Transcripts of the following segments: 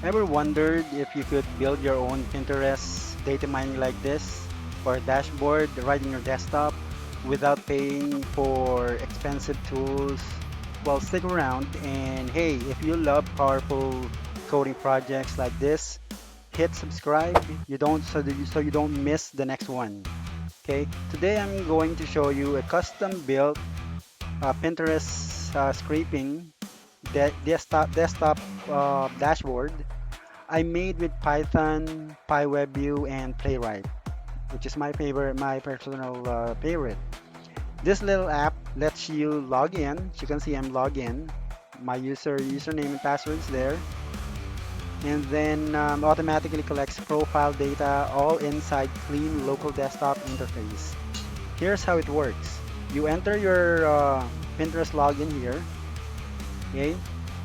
Ever wondered if you could build your own Pinterest data mining like this or a dashboard right in your desktop without paying for expensive tools? Well, stick around and hey, if you love powerful coding projects like this, hit subscribe. You don't miss the next one. Okay, today I'm going to show you a custom built Pinterest scraping desktop dashboard I made with Python, PyWebview, and Playwright, which is my personal favorite. This little app lets you log in. As you can see, I'm logged in. My username and password is there, and then automatically collects profile data all inside clean local desktop interface. Here's how it works. You enter your Pinterest login here, okay,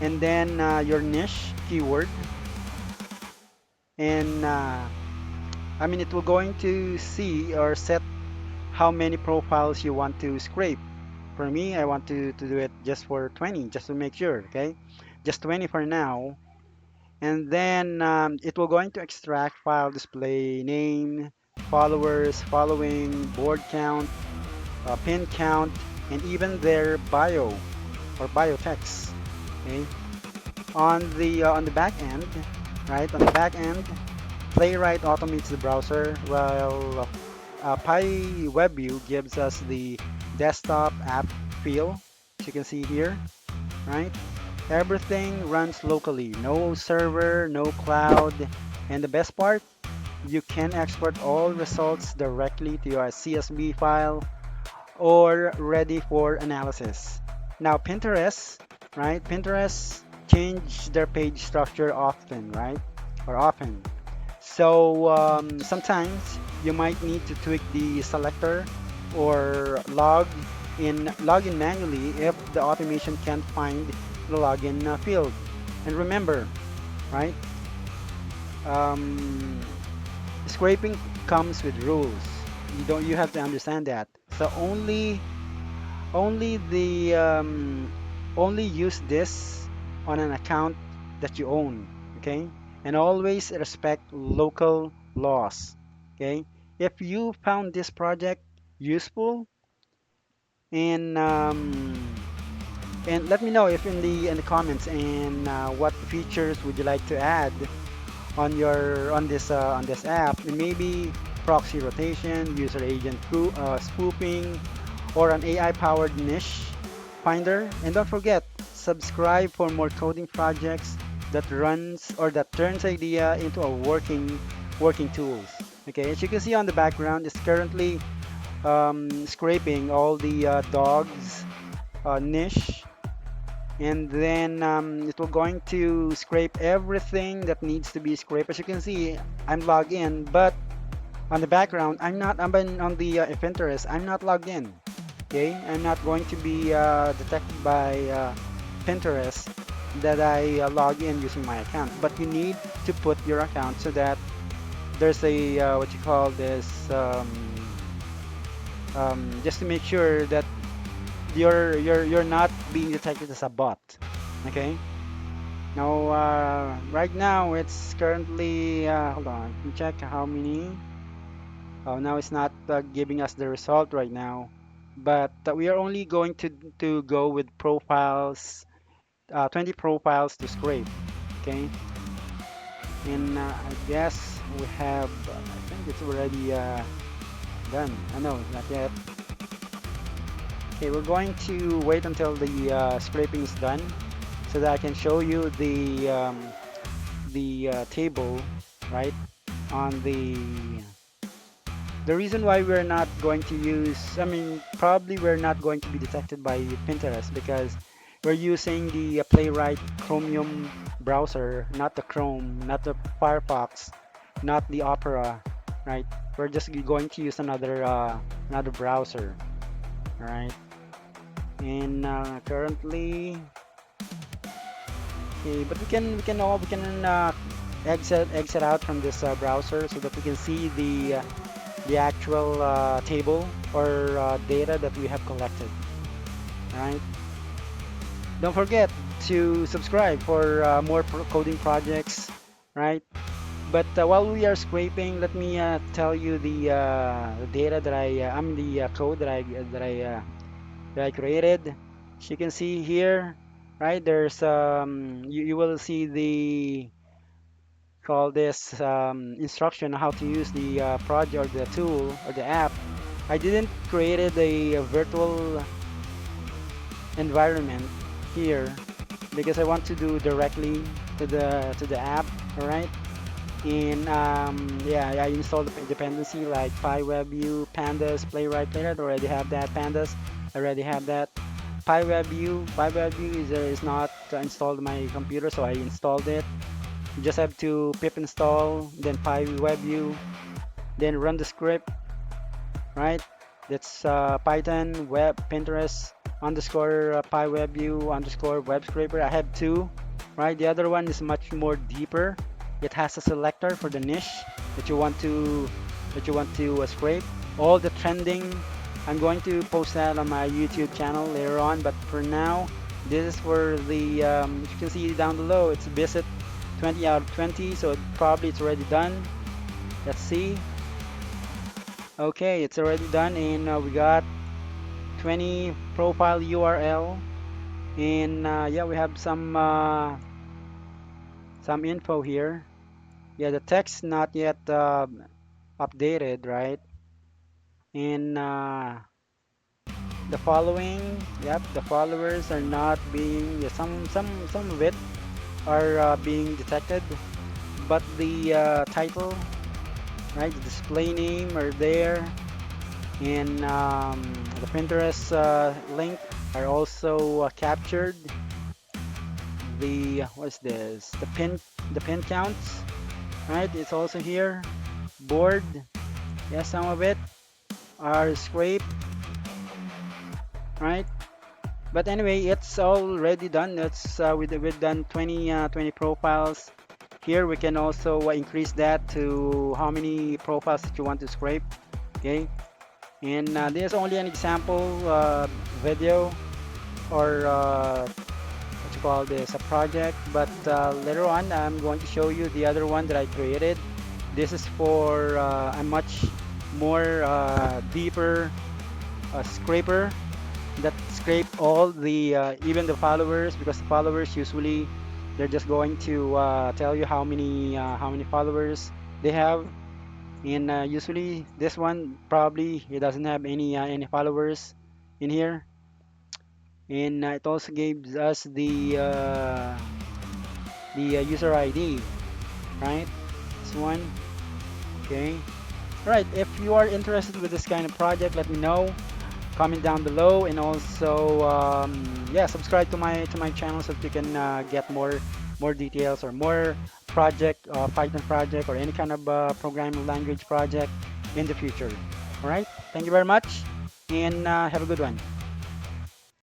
and then your niche keyword, and I mean, it will going to see or set how many profiles you want to scrape. For me, I want to do it just for 20, just to make sure, okay? Just 20 for now. And then it will going to extract file display name, followers, following, board count, pin count, and even their bio or bio text. Okay. On the back end, right? On the back end, Playwright automates the browser, while PyWebview gives us the desktop app feel, as you can see here, right? Everything runs locally, no server, no cloud, and the best part, you can export all results directly to your CSV file or ready for analysis. Now, Pinterest, right? Pinterest change their page structure often, right? Or often. So sometimes you might need to tweak the selector or log in manually if the automation can't find the login field. And remember, right? Um, Scraping comes with rules. You have to understand that. So only the only use this on an account that you own, okay? And always respect local laws, okay? If you found this project useful, and let me know if in the comments, and what features would you like to add on your on this app, and maybe proxy rotation, user agent spoofing, or an AI powered niche finder. And don't forget, subscribe for more coding projects that runs or that turns idea into a working tools. Okay, as you can see on the background, it's currently scraping all the dogs niche, and then it will going to scrape everything that needs to be scraped. As you can see, I'm logged in, but on the background, on the Pinterest, I'm not logged in. Okay, I'm not going to be detected by Pinterest that I log in using my account. But you need to put your account so that there's a what you call this just to make sure that you're not being detected as a bot. Okay. Now, right now it's currently hold on. Let me check how many. Oh, now it's not giving us the result right now, but we are only going to go with profiles, 20 profiles to scrape. Okay, and I guess we have. I think it's already done. No, not yet. Okay, we're going to wait until the scraping is done so that I can show you the table, right? On the reason why we're not going to use, I mean, probably we're not going to be detected by Pinterest because we're using the Playwright Chromium browser, not the Chrome, not the Firefox, not the Opera, right? We're just going to use another browser, all right? And currently, okay, but we can exit out from this browser so that we can see the actual table or data that we have collected. All right. Don't forget to subscribe for more coding projects right? But while we are scraping, let me tell you the data that the code that I created. As you can see here, right? There's you will see the call this instruction on how to use the project or the tool or the app. I didn't created a virtual environment here because I want to do directly to the app, all right? And yeah, I installed the dependency like PyWebview, Pandas, Playwright. Already have that. Pandas, I already have that. PyWebview is not installed on my computer, so I installed it. You just have to pip install, then PyWebview, then run the script, right? That's Python web Pinterest underscore PyWebview underscore web scraper. I have two, right? The other one is much more deeper. It has a selector for the niche that you want to scrape. All the trending. I'm going to post that on my YouTube channel later on, but for now, this is for the as you can see down below. It's visit 20 out of 20, so probably it's already done. Let's see. Okay, it's already done, and we got 20 profile URL, and yeah, we have some info here. Yeah, the text not yet updated, right? And the following, yep, the followers are not being, yeah, some of it are being detected, but the title, right, the display name are there, and the Pinterest link are also captured. The what's this? The pin counts, right? It's also here. Board, yeah, some of it are scraped, right? But anyway, it's already done. It's we've done 20 profiles. Here we can also increase that to how many profiles that you want to scrape. Okay, and this is only an example video or what you call this a project, but later on I'm going to show you the other one that I created. This is for a much more deeper scraper that scrape all the even the followers, because the followers usually they're just going to tell you how many followers they have, and usually this one probably it doesn't have any followers in here, and it also gives us the user ID, right? This one, okay. All right, if you are interested with this kind of project, let me know. Comment down below, and also yeah, subscribe to my channel so that you can get more details or more project Python project or any kind of programming language project in the future. All right, thank you very much, and have a good one.